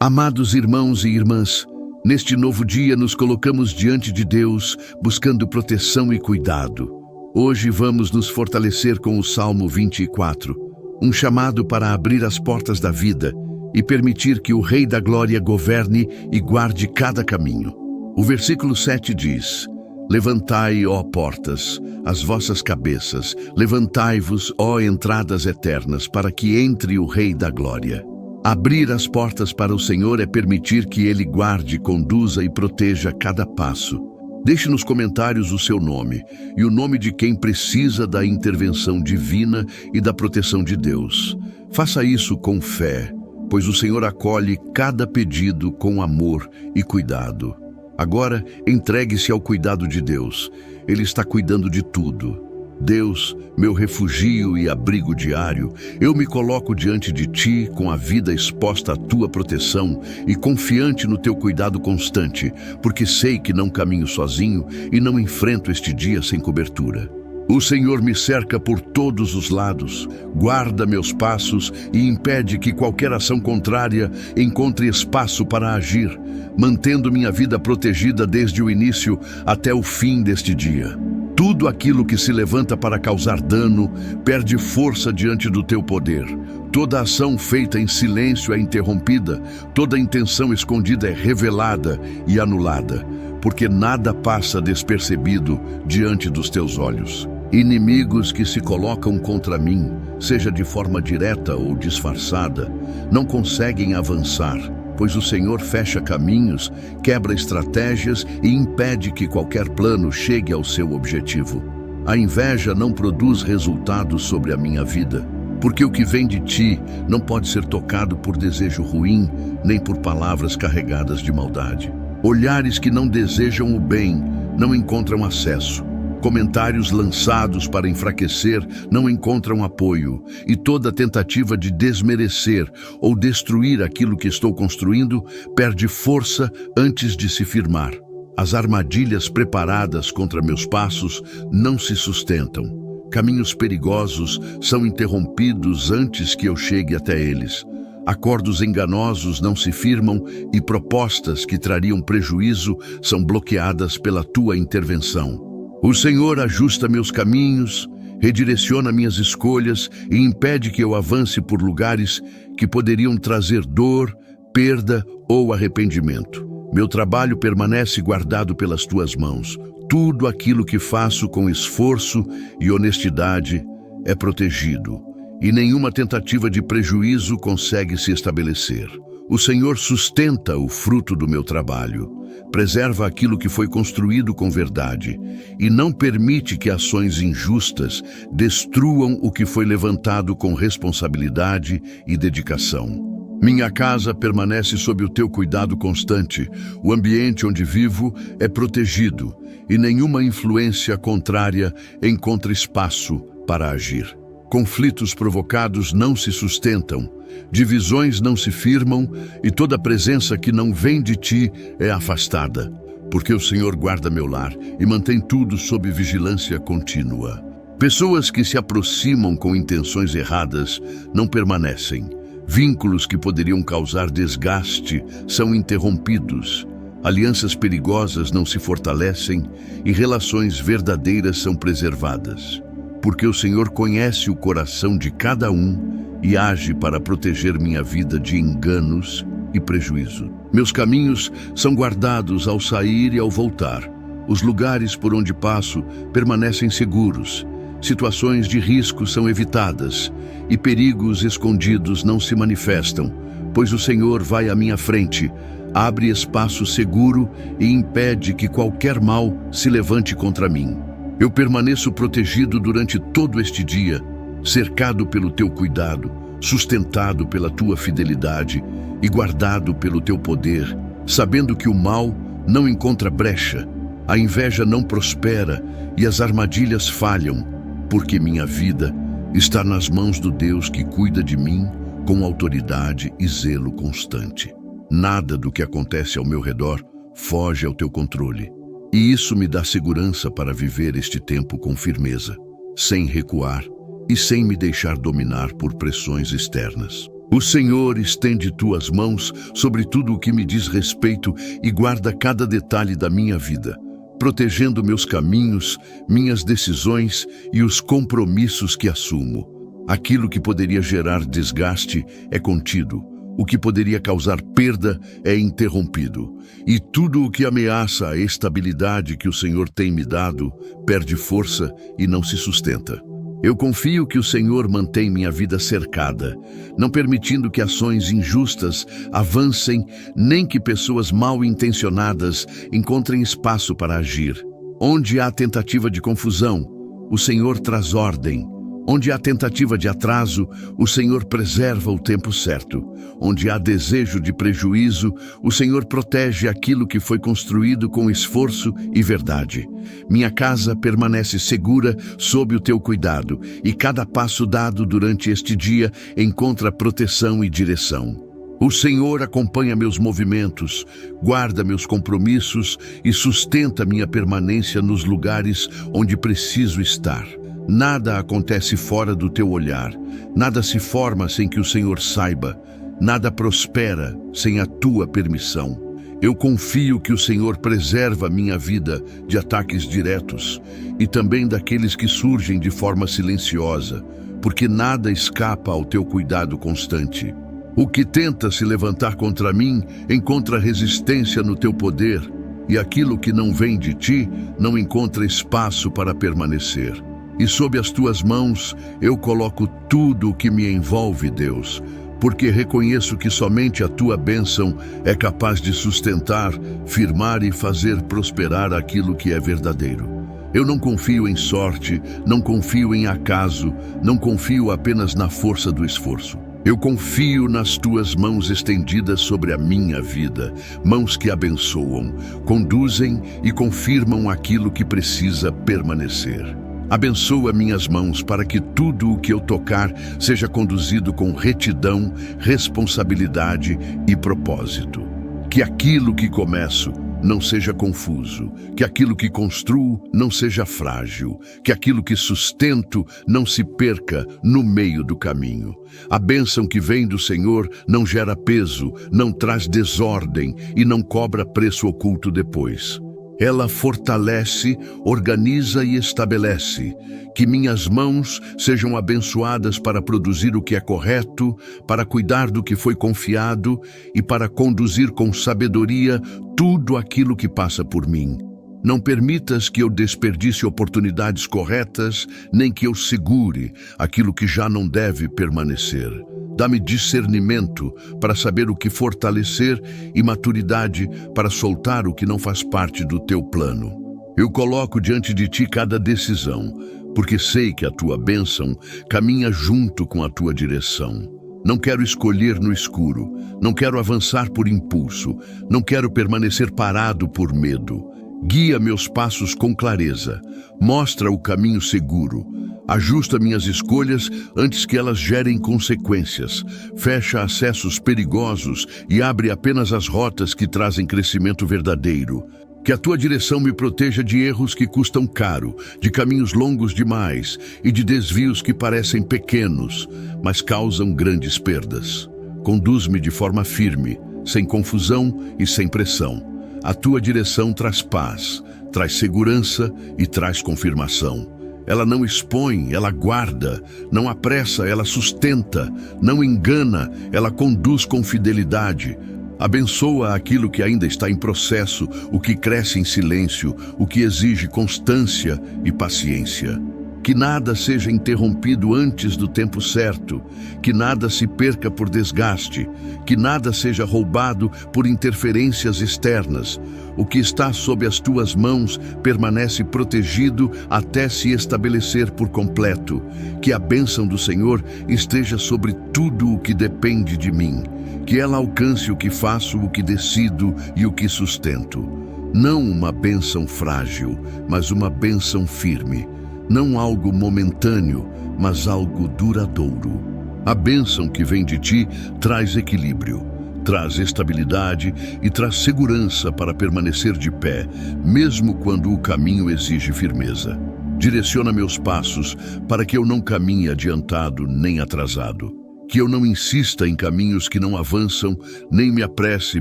Amados irmãos e irmãs, neste novo dia nos colocamos diante de Deus, buscando proteção e cuidado. Hoje vamos nos fortalecer com o Salmo 24, um chamado para abrir as portas da vida e permitir que o Rei da Glória governe e guarde cada caminho. O versículo 7 diz: Levantai, ó portas, as vossas cabeças, levantai-vos, ó entradas eternas, para que entre o Rei da Glória. Abrir as portas para o Senhor é permitir que Ele guarde, conduza e proteja cada passo. Deixe nos comentários o seu nome e o nome de quem precisa da intervenção divina e da proteção de Deus. Faça isso com fé, pois o Senhor acolhe cada pedido com amor e cuidado. Agora, entregue-se ao cuidado de Deus. Ele está cuidando de tudo. Deus, meu refúgio e abrigo diário, eu me coloco diante de Ti com a vida exposta à Tua proteção e confiante no Teu cuidado constante, porque sei que não caminho sozinho e não enfrento este dia sem cobertura. O Senhor me cerca por todos os lados, guarda meus passos e impede que qualquer ação contrária encontre espaço para agir, mantendo minha vida protegida desde o início até o fim deste dia. Tudo aquilo que se levanta para causar dano perde força diante do teu poder. Toda ação feita em silêncio é interrompida, toda intenção escondida é revelada e anulada, porque nada passa despercebido diante dos teus olhos. Inimigos que se colocam contra mim, seja de forma direta ou disfarçada, não conseguem avançar, pois o Senhor fecha caminhos, quebra estratégias e impede que qualquer plano chegue ao seu objetivo. A inveja não produz resultados sobre a minha vida, porque o que vem de Ti não pode ser tocado por desejo ruim, nem por palavras carregadas de maldade. Olhares que não desejam o bem não encontram acesso. Comentários lançados para enfraquecer não encontram apoio, e toda tentativa de desmerecer ou destruir aquilo que estou construindo perde força antes de se firmar. As armadilhas preparadas contra meus passos não se sustentam. Caminhos perigosos são interrompidos antes que eu chegue até eles. Acordos enganosos não se firmam e propostas que trariam prejuízo são bloqueadas pela Tua intervenção. O Senhor ajusta meus caminhos, redireciona minhas escolhas e impede que eu avance por lugares que poderiam trazer dor, perda ou arrependimento. Meu trabalho permanece guardado pelas Tuas mãos. Tudo aquilo que faço com esforço e honestidade é protegido, e nenhuma tentativa de prejuízo consegue se estabelecer. O Senhor sustenta o fruto do meu trabalho, preserva aquilo que foi construído com verdade e não permite que ações injustas destruam o que foi levantado com responsabilidade e dedicação. Minha casa permanece sob o Teu cuidado constante, o ambiente onde vivo é protegido e nenhuma influência contrária encontra espaço para agir. Conflitos provocados não se sustentam, divisões não se firmam e toda presença que não vem de Ti é afastada, porque o Senhor guarda meu lar e mantém tudo sob vigilância contínua. Pessoas que se aproximam com intenções erradas não permanecem. Vínculos que poderiam causar desgaste são interrompidos. Alianças perigosas não se fortalecem e relações verdadeiras são preservadas. Porque o Senhor conhece o coração de cada um e age para proteger minha vida de enganos e prejuízo. Meus caminhos são guardados ao sair e ao voltar. Os lugares por onde passo permanecem seguros. Situações de risco são evitadas e perigos escondidos não se manifestam, pois o Senhor vai à minha frente, abre espaço seguro e impede que qualquer mal se levante contra mim. Eu permaneço protegido durante todo este dia, cercado pelo Teu cuidado, sustentado pela Tua fidelidade e guardado pelo Teu poder, sabendo que o mal não encontra brecha, a inveja não prospera e as armadilhas falham, porque minha vida está nas mãos do Deus que cuida de mim com autoridade e zelo constante. Nada do que acontece ao meu redor foge ao Teu controle. E isso me dá segurança para viver este tempo com firmeza, sem recuar e sem me deixar dominar por pressões externas. O Senhor estende tuas mãos sobre tudo o que me diz respeito e guarda cada detalhe da minha vida, protegendo meus caminhos, minhas decisões e os compromissos que assumo. Aquilo que poderia gerar desgaste é contido. O que poderia causar perda é interrompido. E tudo o que ameaça a estabilidade que o Senhor tem me dado perde força e não se sustenta. Eu confio que o Senhor mantém minha vida cercada, não permitindo que ações injustas avancem, nem que pessoas mal intencionadas encontrem espaço para agir. Onde há tentativa de confusão, o Senhor traz ordem. Onde há tentativa de atraso, o Senhor preserva o tempo certo. Onde há desejo de prejuízo, o Senhor protege aquilo que foi construído com esforço e verdade. Minha casa permanece segura sob o teu cuidado, e cada passo dado durante este dia encontra proteção e direção. O Senhor acompanha meus movimentos, guarda meus compromissos e sustenta minha permanência nos lugares onde preciso estar. Nada acontece fora do teu olhar, nada se forma sem que o Senhor saiba, nada prospera sem a tua permissão. Eu confio que o Senhor preserva minha vida de ataques diretos e também daqueles que surgem de forma silenciosa, porque nada escapa ao teu cuidado constante. O que tenta se levantar contra mim encontra resistência no teu poder, e aquilo que não vem de ti não encontra espaço para permanecer. E sob as tuas mãos eu coloco tudo o que me envolve, Deus, porque reconheço que somente a tua bênção é capaz de sustentar, firmar e fazer prosperar aquilo que é verdadeiro. Eu não confio em sorte, não confio em acaso, não confio apenas na força do esforço. Eu confio nas tuas mãos estendidas sobre a minha vida, mãos que abençoam, conduzem e confirmam aquilo que precisa permanecer. Abençoa minhas mãos para que tudo o que eu tocar seja conduzido com retidão, responsabilidade e propósito. Que aquilo que começo não seja confuso, que aquilo que construo não seja frágil, que aquilo que sustento não se perca no meio do caminho. A bênção que vem do Senhor não gera peso, não traz desordem e não cobra preço oculto depois. Ela fortalece, organiza e estabelece. Que minhas mãos sejam abençoadas para produzir o que é correto, para cuidar do que foi confiado e para conduzir com sabedoria tudo aquilo que passa por mim. Não permitas que eu desperdice oportunidades corretas, nem que eu segure aquilo que já não deve permanecer. Dá-me discernimento para saber o que fortalecer e maturidade para soltar o que não faz parte do teu plano. Eu coloco diante de ti cada decisão, porque sei que a tua bênção caminha junto com a tua direção. Não quero escolher no escuro, não quero avançar por impulso, não quero permanecer parado por medo. Guia meus passos com clareza, mostra o caminho seguro, ajusta minhas escolhas antes que elas gerem consequências, fecha acessos perigosos e abre apenas as rotas que trazem crescimento verdadeiro. Que a tua direção me proteja de erros que custam caro, de caminhos longos demais e de desvios que parecem pequenos, mas causam grandes perdas. Conduz-me de forma firme, sem confusão e sem pressão. A tua direção traz paz, traz segurança e traz confirmação. Ela não expõe, ela guarda, não apressa, ela sustenta, não engana, ela conduz com fidelidade. Abençoa aquilo que ainda está em processo, o que cresce em silêncio, o que exige constância e paciência. Que nada seja interrompido antes do tempo certo, que nada se perca por desgaste, que nada seja roubado por interferências externas. O que está sob as tuas mãos permanece protegido até se estabelecer por completo. Que a bênção do Senhor esteja sobre tudo o que depende de mim. Que ela alcance o que faço, o que decido e o que sustento. Não uma bênção frágil, mas uma bênção firme. Não algo momentâneo, mas algo duradouro. A bênção que vem de ti traz equilíbrio, traz estabilidade e traz segurança para permanecer de pé, mesmo quando o caminho exige firmeza. Direciona meus passos para que eu não caminhe adiantado nem atrasado. Que eu não insista em caminhos que não avançam, nem me apresse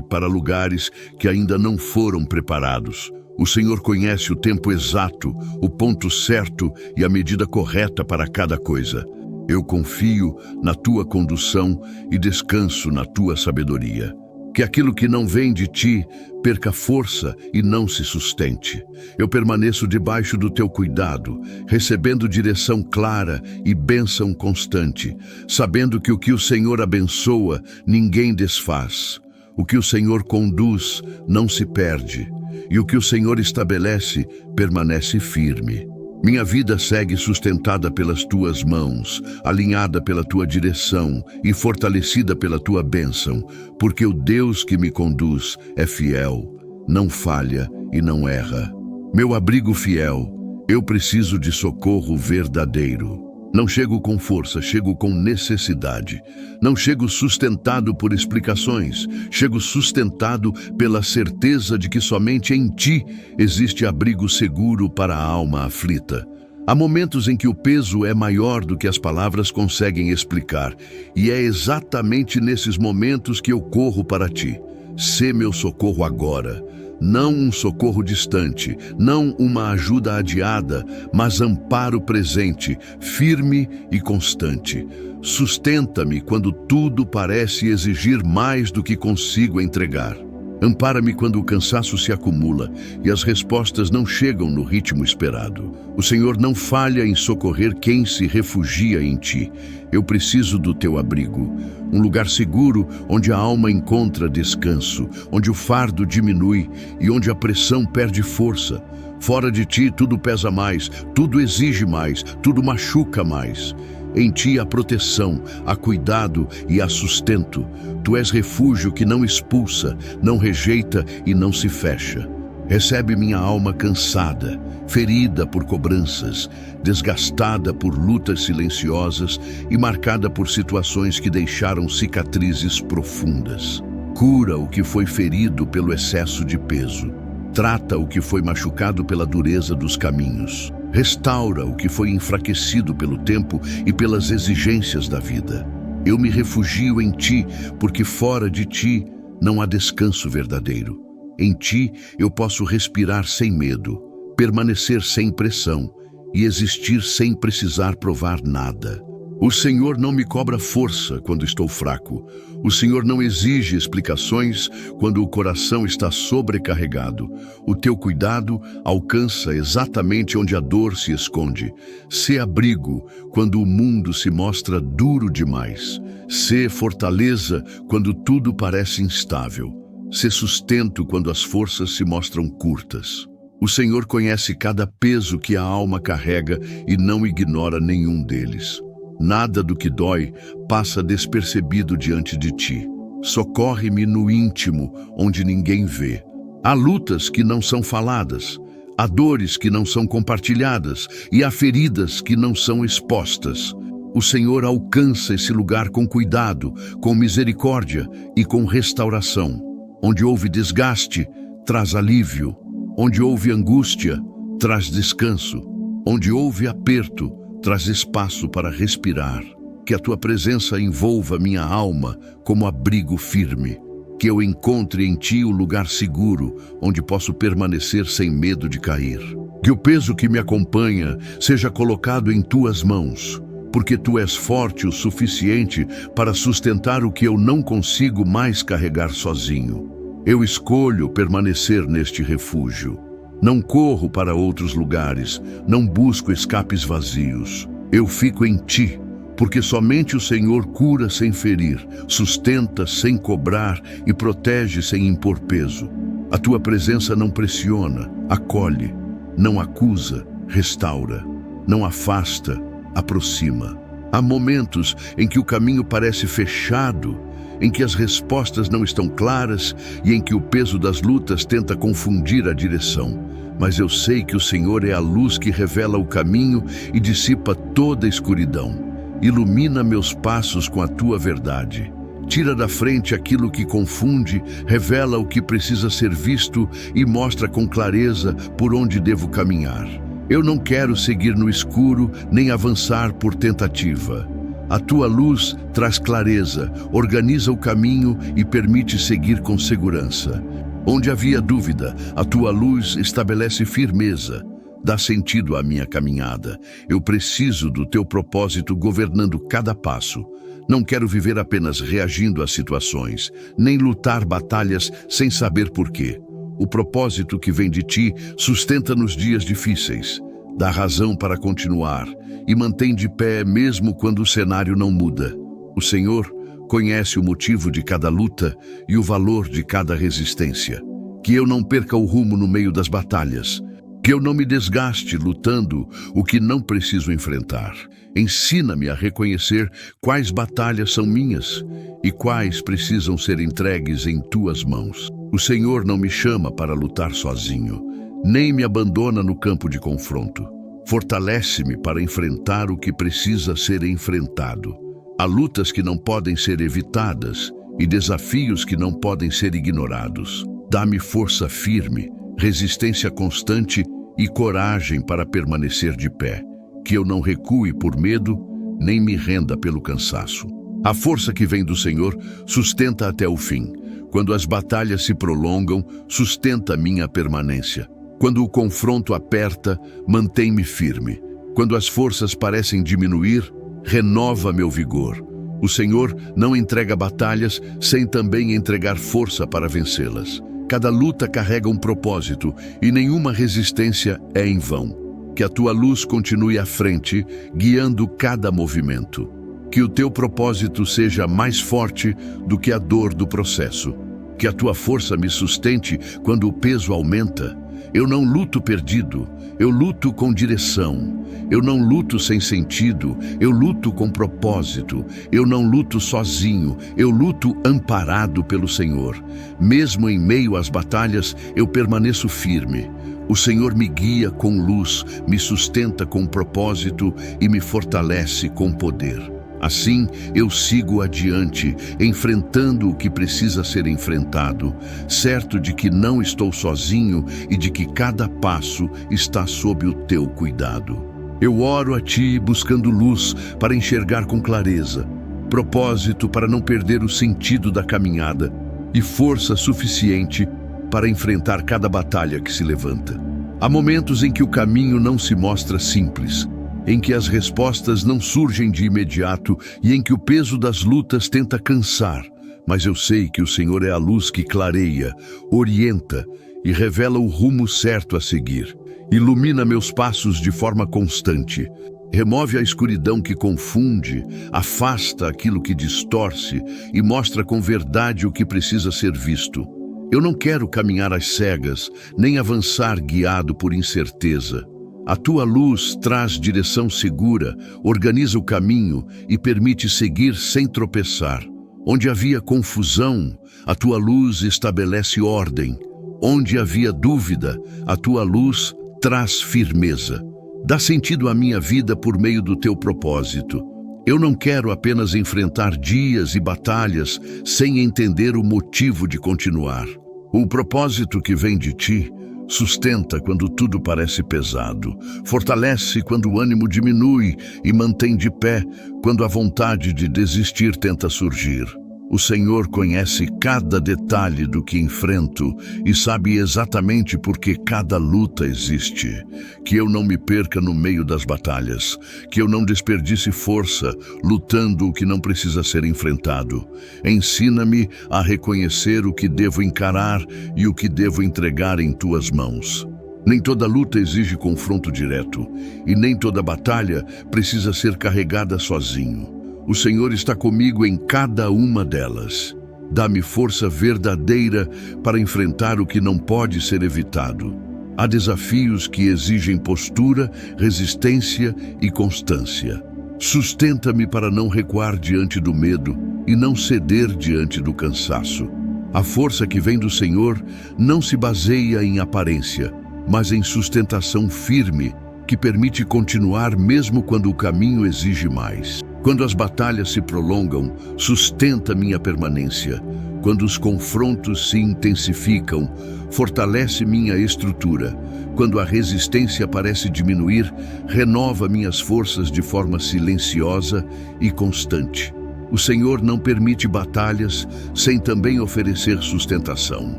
para lugares que ainda não foram preparados. O Senhor conhece o tempo exato, o ponto certo e a medida correta para cada coisa. Eu confio na tua condução e descanso na tua sabedoria. Que aquilo que não vem de ti perca força e não se sustente. Eu permaneço debaixo do teu cuidado, recebendo direção clara e bênção constante, sabendo que o que o Senhor abençoa, ninguém desfaz. O que o Senhor conduz não se perde, e o que o Senhor estabelece permanece firme. Minha vida segue sustentada pelas tuas mãos, alinhada pela tua direção e fortalecida pela tua bênção, porque o Deus que me conduz é fiel, não falha e não erra. Meu abrigo fiel, eu preciso de socorro verdadeiro. Não chego com força, chego com necessidade. Não chego sustentado por explicações, chego sustentado pela certeza de que somente em ti existe abrigo seguro para a alma aflita. Há momentos em que o peso é maior do que as palavras conseguem explicar, e é exatamente nesses momentos que eu corro para ti. Sê meu socorro agora. Não um socorro distante, não uma ajuda adiada, mas amparo presente, firme e constante. Sustenta-me quando tudo parece exigir mais do que consigo entregar. Ampara-me quando o cansaço se acumula e as respostas não chegam no ritmo esperado. O Senhor não falha em socorrer quem se refugia em ti. Eu preciso do teu abrigo, um lugar seguro onde a alma encontra descanso, onde o fardo diminui e onde a pressão perde força. Fora de ti tudo pesa mais, tudo exige mais, tudo machuca mais. Em ti há proteção, há cuidado e há sustento. Tu és refúgio que não expulsa, não rejeita e não se fecha. Recebe minha alma cansada, ferida por cobranças, desgastada por lutas silenciosas e marcada por situações que deixaram cicatrizes profundas. Cura o que foi ferido pelo excesso de peso. Trata o que foi machucado pela dureza dos caminhos. Restaura o que foi enfraquecido pelo tempo e pelas exigências da vida. Eu me refugio em ti, porque fora de ti não há descanso verdadeiro. Em ti eu posso respirar sem medo, permanecer sem pressão e existir sem precisar provar nada. O Senhor não me cobra força quando estou fraco. O Senhor não exige explicações quando o coração está sobrecarregado. O teu cuidado alcança exatamente onde a dor se esconde. Sê abrigo quando o mundo se mostra duro demais. Sê fortaleza quando tudo parece instável. Sê sustento quando as forças se mostram curtas. O Senhor conhece cada peso que a alma carrega e não ignora nenhum deles. Nada do que dói passa despercebido diante de ti. Socorre-me no íntimo, onde ninguém vê. Há lutas que não são faladas, há dores que não são compartilhadas e há feridas que não são expostas. O Senhor alcança esse lugar com cuidado, com misericórdia e com restauração. Onde houve desgaste, traz alívio. Onde houve angústia, traz descanso. Onde houve aperto, traz espaço para respirar. Que a tua presença envolva minha alma como abrigo firme. Que eu encontre em ti o lugar seguro, onde posso permanecer sem medo de cair. Que o peso que me acompanha seja colocado em tuas mãos, porque tu és forte o suficiente para sustentar o que eu não consigo mais carregar sozinho. Eu escolho permanecer neste refúgio. Não corro para outros lugares, não busco escapes vazios. Eu fico em ti, porque somente o Senhor cura sem ferir, sustenta sem cobrar e protege sem impor peso. A tua presença não pressiona, acolhe, não acusa, restaura, não afasta, aproxima. Há momentos em que o caminho parece fechado, em que as respostas não estão claras e em que o peso das lutas tenta confundir a direção. Mas eu sei que o Senhor é a luz que revela o caminho e dissipa toda a escuridão. Ilumina meus passos com a tua verdade. Tira da frente aquilo que confunde, revela o que precisa ser visto e mostra com clareza por onde devo caminhar. Eu não quero seguir no escuro nem avançar por tentativa. A tua luz traz clareza, organiza o caminho e permite seguir com segurança. Onde havia dúvida, a tua luz estabelece firmeza. Dá sentido à minha caminhada. Eu preciso do teu propósito governando cada passo. Não quero viver apenas reagindo às situações, nem lutar batalhas sem saber porquê. O propósito que vem de ti sustenta nos dias difíceis. Dá razão para continuar e mantém de pé mesmo quando o cenário não muda. O Senhor conhece o motivo de cada luta e o valor de cada resistência. Que eu não perca o rumo no meio das batalhas. Que eu não me desgaste lutando o que não preciso enfrentar. Ensina-me a reconhecer quais batalhas são minhas e quais precisam ser entregues em tuas mãos. O Senhor não me chama para lutar sozinho, nem me abandona no campo de confronto. Fortalece-me para enfrentar o que precisa ser enfrentado. Há lutas que não podem ser evitadas e desafios que não podem ser ignorados. Dá-me força firme, resistência constante e coragem para permanecer de pé. Que eu não recue por medo, nem me renda pelo cansaço. A força que vem do Senhor sustenta até o fim. Quando as batalhas se prolongam, sustenta minha permanência. Quando o confronto aperta, mantém-me firme. Quando as forças parecem diminuir, renova meu vigor. O Senhor não entrega batalhas sem também entregar força para vencê-las. Cada luta carrega um propósito e nenhuma resistência é em vão. Que a tua luz continue à frente, guiando cada movimento. Que o teu propósito seja mais forte do que a dor do processo. Que a tua força me sustente quando o peso aumenta. Eu não luto perdido, eu luto com direção. Eu não luto sem sentido, eu luto com propósito. Eu não luto sozinho, eu luto amparado pelo Senhor. Mesmo em meio às batalhas, eu permaneço firme. O Senhor me guia com luz, me sustenta com propósito e me fortalece com poder. Assim, eu sigo adiante, enfrentando o que precisa ser enfrentado, certo de que não estou sozinho e de que cada passo está sob o teu cuidado. Eu oro a ti buscando luz para enxergar com clareza, propósito para não perder o sentido da caminhada e força suficiente para enfrentar cada batalha que se levanta. Há momentos em que o caminho não se mostra simples, em que as respostas não surgem de imediato e em que o peso das lutas tenta cansar. Mas eu sei que o Senhor é a luz que clareia, orienta e revela o rumo certo a seguir. Ilumina meus passos de forma constante. Remove a escuridão que confunde, afasta aquilo que distorce e mostra com verdade o que precisa ser visto. Eu não quero caminhar às cegas, nem avançar guiado por incerteza. A tua luz traz direção segura, organiza o caminho e permite seguir sem tropeçar. Onde havia confusão, a tua luz estabelece ordem. Onde havia dúvida, a tua luz traz firmeza. Dá sentido à minha vida por meio do teu propósito. Eu não quero apenas enfrentar dias e batalhas sem entender o motivo de continuar. O propósito que vem de ti sustenta quando tudo parece pesado, fortalece quando o ânimo diminui e mantém de pé quando a vontade de desistir tenta surgir. O Senhor conhece cada detalhe do que enfrento e sabe exatamente por que cada luta existe. Que eu não me perca no meio das batalhas, que eu não desperdice força lutando o que não precisa ser enfrentado. Ensina-me a reconhecer o que devo encarar e o que devo entregar em tuas mãos. Nem toda luta exige confronto direto e nem toda batalha precisa ser carregada sozinho. O Senhor está comigo em cada uma delas. Dá-me força verdadeira para enfrentar o que não pode ser evitado. Há desafios que exigem postura, resistência e constância. Sustenta-me para não recuar diante do medo e não ceder diante do cansaço. A força que vem do Senhor não se baseia em aparência, mas em sustentação firme, que permite continuar mesmo quando o caminho exige mais. Quando as batalhas se prolongam, sustenta minha permanência. Quando os confrontos se intensificam, fortalece minha estrutura. Quando a resistência parece diminuir, renova minhas forças de forma silenciosa e constante. O Senhor não permite batalhas sem também oferecer sustentação.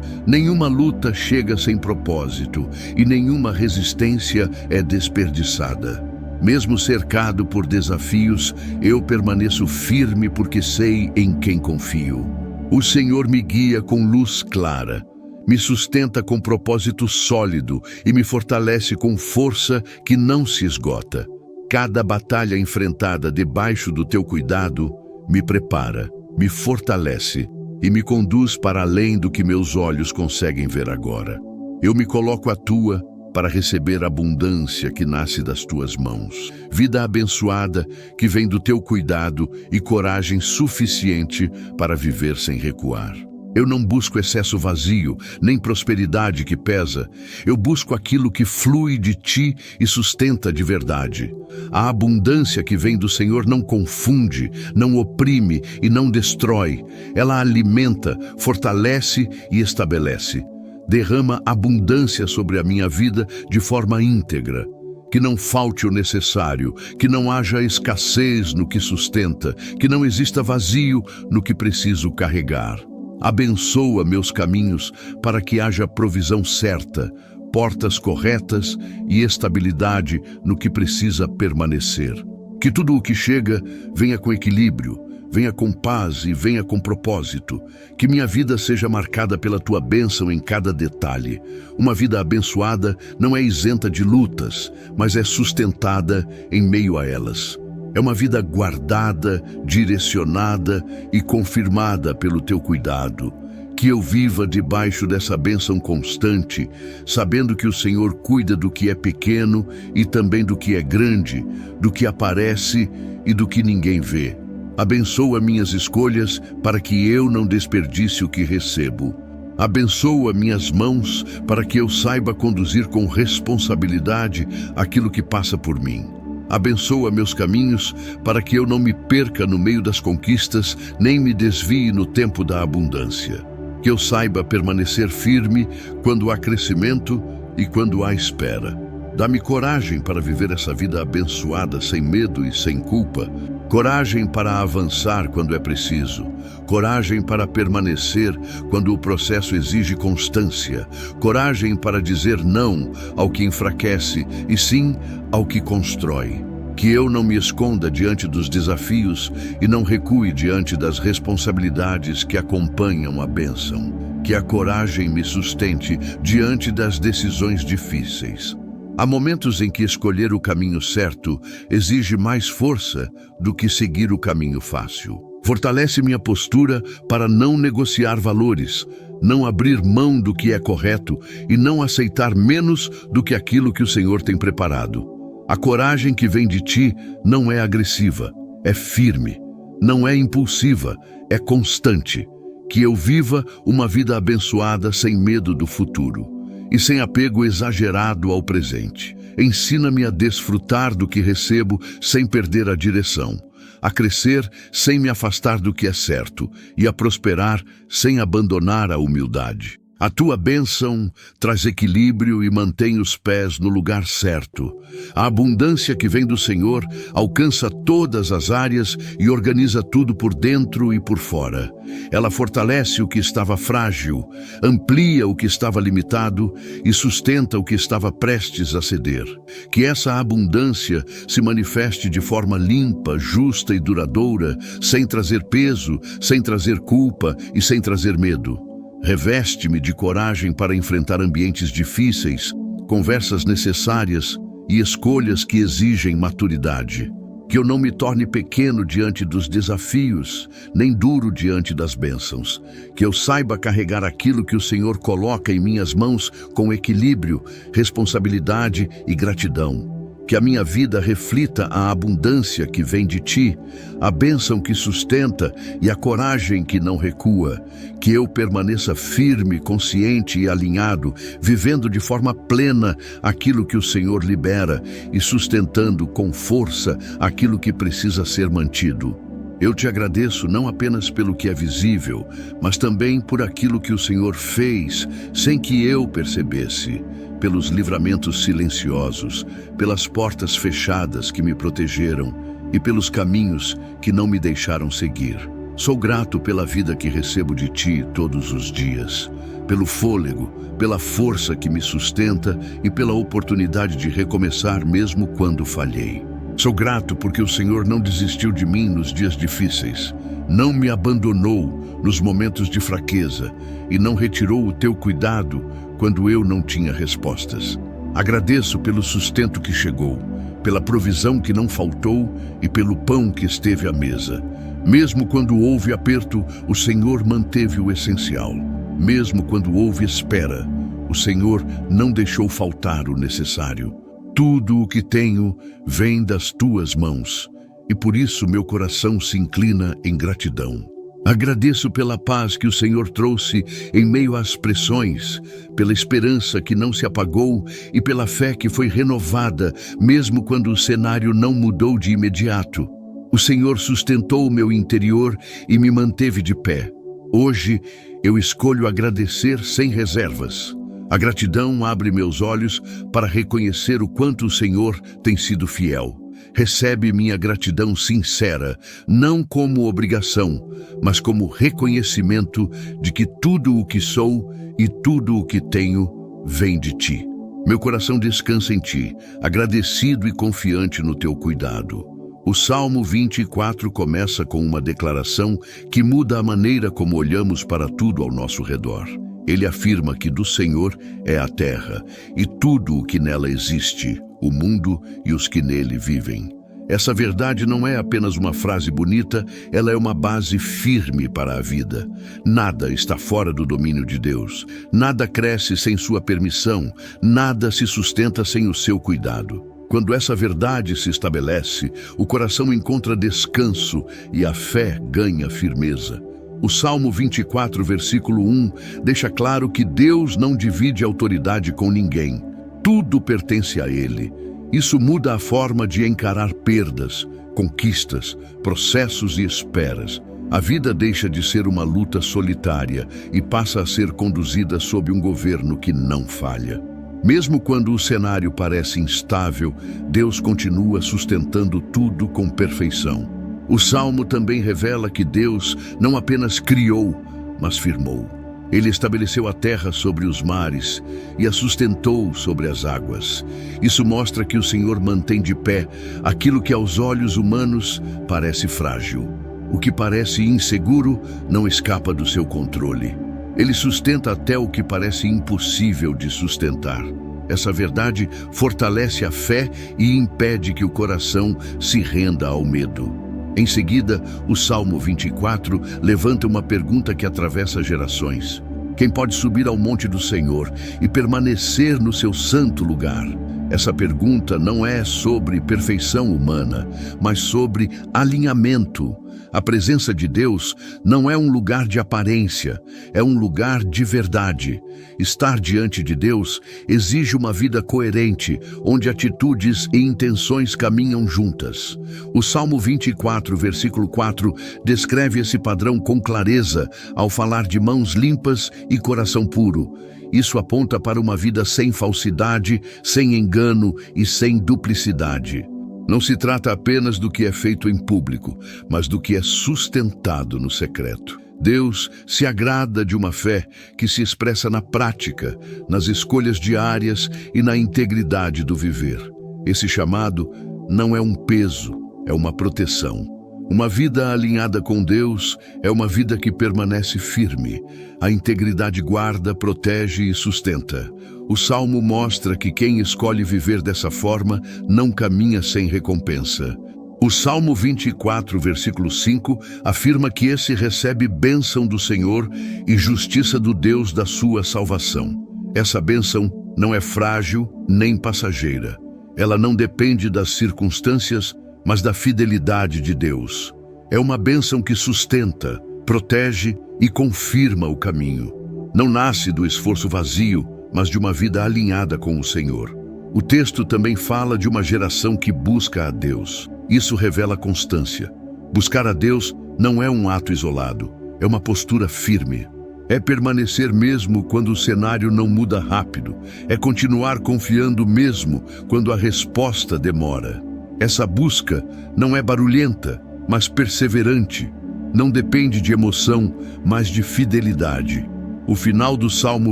Nenhuma luta chega sem propósito e nenhuma resistência é desperdiçada. Mesmo cercado por desafios, eu permaneço firme porque sei em quem confio. O Senhor me guia com luz clara, me sustenta com propósito sólido e me fortalece com força que não se esgota. Cada batalha enfrentada debaixo do teu cuidado me prepara, me fortalece e me conduz para além do que meus olhos conseguem ver agora. Eu me coloco à tua para receber a abundância que nasce das tuas mãos. Vida abençoada que vem do teu cuidado e coragem suficiente para viver sem recuar. Eu não busco excesso vazio, nem prosperidade que pesa. Eu busco aquilo que flui de ti e sustenta de verdade. A abundância que vem do Senhor não confunde, não oprime e não destrói. Ela alimenta, fortalece e estabelece. Derrama abundância sobre a minha vida de forma íntegra. Que não falte o necessário, que não haja escassez no que sustenta, que não exista vazio no que preciso carregar. Abençoa meus caminhos para que haja provisão certa, portas corretas e estabilidade no que precisa permanecer. Que tudo o que chega venha com equilíbrio, venha com paz e venha com propósito. Que minha vida seja marcada pela tua bênção em cada detalhe. Uma vida abençoada não é isenta de lutas, mas é sustentada em meio a elas. É uma vida guardada, direcionada e confirmada pelo teu cuidado. Que eu viva debaixo dessa bênção constante, sabendo que o Senhor cuida do que é pequeno e também do que é grande, do que aparece e do que ninguém vê. Abençoa minhas escolhas para que eu não desperdice o que recebo. Abençoa minhas mãos para que eu saiba conduzir com responsabilidade aquilo que passa por mim. Abençoa meus caminhos para que eu não me perca no meio das conquistas, nem me desvie no tempo da abundância. Que eu saiba permanecer firme quando há crescimento e quando há espera. Dá-me coragem para viver essa vida abençoada sem medo e sem culpa. Coragem para avançar quando é preciso. Coragem para permanecer quando o processo exige constância. Coragem para dizer não ao que enfraquece e sim ao que constrói. Que eu não me esconda diante dos desafios e não recue diante das responsabilidades que acompanham a bênção. Que a coragem me sustente diante das decisões difíceis. Há momentos em que escolher o caminho certo exige mais força do que seguir o caminho fácil. Fortalece minha postura para não negociar valores, não abrir mão do que é correto e não aceitar menos do que aquilo que o Senhor tem preparado. A coragem que vem de ti não é agressiva, é firme, não é impulsiva, é constante. Que eu viva uma vida abençoada sem medo do futuro e sem apego exagerado ao presente. Ensina-me a desfrutar do que recebo sem perder a direção, a crescer sem me afastar do que é certo e a prosperar sem abandonar a humildade. A tua bênção traz equilíbrio e mantém os pés no lugar certo. A abundância que vem do Senhor alcança todas as áreas e organiza tudo por dentro e por fora. Ela fortalece o que estava frágil, amplia o que estava limitado e sustenta o que estava prestes a ceder. Que essa abundância se manifeste de forma limpa, justa e duradoura, sem trazer peso, sem trazer culpa e sem trazer medo. Reveste-me de coragem para enfrentar ambientes difíceis, conversas necessárias e escolhas que exigem maturidade. Que eu não me torne pequeno diante dos desafios, nem duro diante das bênçãos. Que eu saiba carregar aquilo que o Senhor coloca em minhas mãos com equilíbrio, responsabilidade e gratidão. Que a minha vida reflita a abundância que vem de ti, a bênção que sustenta e a coragem que não recua. Que eu permaneça firme, consciente e alinhado, vivendo de forma plena aquilo que o Senhor libera e sustentando com força aquilo que precisa ser mantido. Eu te agradeço não apenas pelo que é visível, mas também por aquilo que o Senhor fez sem que eu percebesse, pelos livramentos silenciosos, pelas portas fechadas que me protegeram e pelos caminhos que não me deixaram seguir. Sou grato pela vida que recebo de ti todos os dias, pelo fôlego, pela força que me sustenta e pela oportunidade de recomeçar mesmo quando falhei. Sou grato porque o Senhor não desistiu de mim nos dias difíceis, não me abandonou nos momentos de fraqueza e não retirou o teu cuidado quando eu não tinha respostas. Agradeço pelo sustento que chegou, pela provisão que não faltou e pelo pão que esteve à mesa. Mesmo quando houve aperto, o Senhor manteve o essencial. Mesmo quando houve espera, o Senhor não deixou faltar o necessário. Tudo o que tenho vem das tuas mãos, e por isso meu coração se inclina em gratidão. Agradeço pela paz que o Senhor trouxe em meio às pressões, pela esperança que não se apagou e pela fé que foi renovada, mesmo quando o cenário não mudou de imediato. O Senhor sustentou o meu interior e me manteve de pé. Hoje, eu escolho agradecer sem reservas. A gratidão abre meus olhos para reconhecer o quanto o Senhor tem sido fiel. Recebe minha gratidão sincera, não como obrigação, mas como reconhecimento de que tudo o que sou e tudo o que tenho vem de ti. Meu coração descansa em ti, agradecido e confiante no teu cuidado. O Salmo 24 começa com uma declaração que muda a maneira como olhamos para tudo ao nosso redor. Ele afirma que do Senhor é a terra e tudo o que nela existe, o mundo e os que nele vivem. Essa verdade não é apenas uma frase bonita, ela é uma base firme para a vida. Nada está fora do domínio de Deus, nada cresce sem sua permissão, nada se sustenta sem o seu cuidado. Quando essa verdade se estabelece, o coração encontra descanso e a fé ganha firmeza. O Salmo 24, versículo 1, deixa claro que Deus não divide autoridade com ninguém. Tudo pertence a Ele. Isso muda a forma de encarar perdas, conquistas, processos e esperas. A vida deixa de ser uma luta solitária e passa a ser conduzida sob um governo que não falha. Mesmo quando o cenário parece instável, Deus continua sustentando tudo com perfeição. O Salmo também revela que Deus não apenas criou, mas firmou. Ele estabeleceu a terra sobre os mares e a sustentou sobre as águas. Isso mostra que o Senhor mantém de pé aquilo que aos olhos humanos parece frágil. O que parece inseguro não escapa do seu controle. Ele sustenta até o que parece impossível de sustentar. Essa verdade fortalece a fé e impede que o coração se renda ao medo. Em seguida, o Salmo 24 levanta uma pergunta que atravessa gerações. Quem pode subir ao monte do Senhor e permanecer no seu santo lugar? Essa pergunta não é sobre perfeição humana, mas sobre alinhamento. A presença de Deus não é um lugar de aparência, é um lugar de verdade. Estar diante de Deus exige uma vida coerente, onde atitudes e intenções caminham juntas. O Salmo 24, versículo 4, descreve esse padrão com clareza ao falar de mãos limpas e coração puro. Isso aponta para uma vida sem falsidade, sem engano e sem duplicidade. Não se trata apenas do que é feito em público, mas do que é sustentado no secreto. Deus se agrada de uma fé que se expressa na prática, nas escolhas diárias e na integridade do viver. Esse chamado não é um peso, é uma proteção. Uma vida alinhada com Deus é uma vida que permanece firme. A integridade guarda, protege e sustenta. O Salmo mostra que quem escolhe viver dessa forma não caminha sem recompensa. O Salmo 24, versículo 5, afirma que esse recebe bênção do Senhor e justiça do Deus da sua salvação. Essa bênção não é frágil nem passageira. Ela não depende das circunstâncias, mas da fidelidade de Deus. É uma bênção que sustenta, protege e confirma o caminho. Não nasce do esforço vazio, mas de uma vida alinhada com o Senhor. O texto também fala de uma geração que busca a Deus. Isso revela constância. Buscar a Deus não é um ato isolado, é uma postura firme. É permanecer mesmo quando o cenário não muda rápido. É continuar confiando mesmo quando a resposta demora. Essa busca não é barulhenta, mas perseverante. Não depende de emoção, mas de fidelidade. O final do Salmo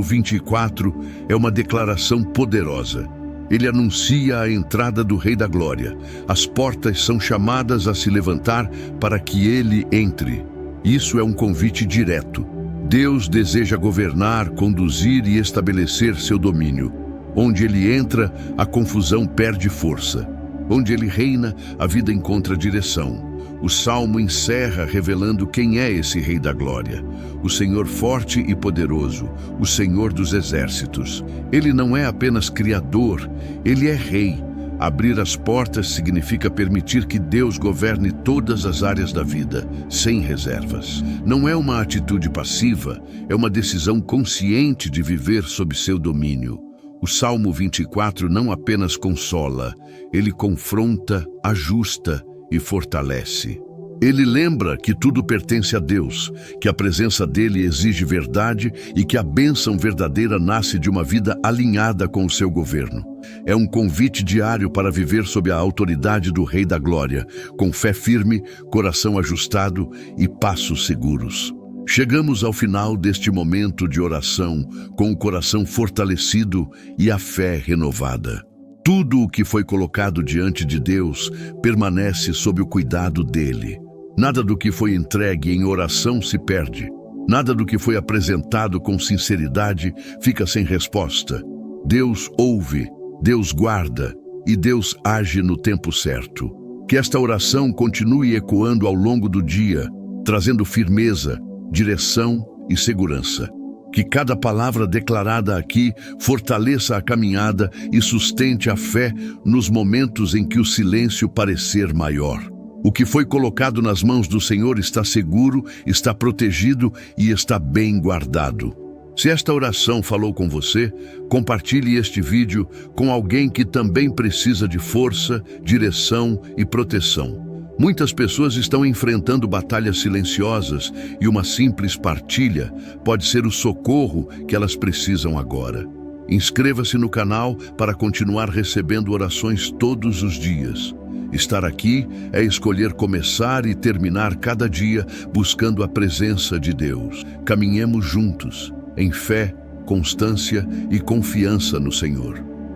24 é uma declaração poderosa. Ele anuncia a entrada do Rei da Glória. As portas são chamadas a se levantar para que ele entre. Isso é um convite direto. Deus deseja governar, conduzir e estabelecer seu domínio. Onde ele entra, a confusão perde força. Onde ele reina, a vida encontra direção. O Salmo encerra revelando quem é esse Rei da Glória. O Senhor forte e poderoso, o Senhor dos exércitos. Ele não é apenas Criador, ele é Rei. Abrir as portas significa permitir que Deus governe todas as áreas da vida, sem reservas. Não é uma atitude passiva, é uma decisão consciente de viver sob seu domínio. O Salmo 24 não apenas consola, ele confronta, ajusta e fortalece. Ele lembra que tudo pertence a Deus, que a presença dele exige verdade e que a bênção verdadeira nasce de uma vida alinhada com o seu governo. É um convite diário para viver sob a autoridade do Rei da Glória, com fé firme, coração ajustado e passos seguros. Chegamos ao final deste momento de oração, com o coração fortalecido e a fé renovada. Tudo o que foi colocado diante de Deus permanece sob o cuidado dele. Nada do que foi entregue em oração se perde. Nada do que foi apresentado com sinceridade fica sem resposta. Deus ouve, Deus guarda e Deus age no tempo certo. Que esta oração continue ecoando ao longo do dia, trazendo firmeza, direção e segurança. Que cada palavra declarada aqui fortaleça a caminhada e sustente a fé nos momentos em que o silêncio parecer maior. O que foi colocado nas mãos do Senhor está seguro, está protegido e está bem guardado. Se esta oração falou com você, compartilhe este vídeo com alguém que também precisa de força, direção e proteção. Muitas pessoas estão enfrentando batalhas silenciosas e uma simples partilha pode ser o socorro que elas precisam agora. Inscreva-se no canal para continuar recebendo orações todos os dias. Estar aqui é escolher começar e terminar cada dia buscando a presença de Deus. Caminhemos juntos, em fé, constância e confiança no Senhor.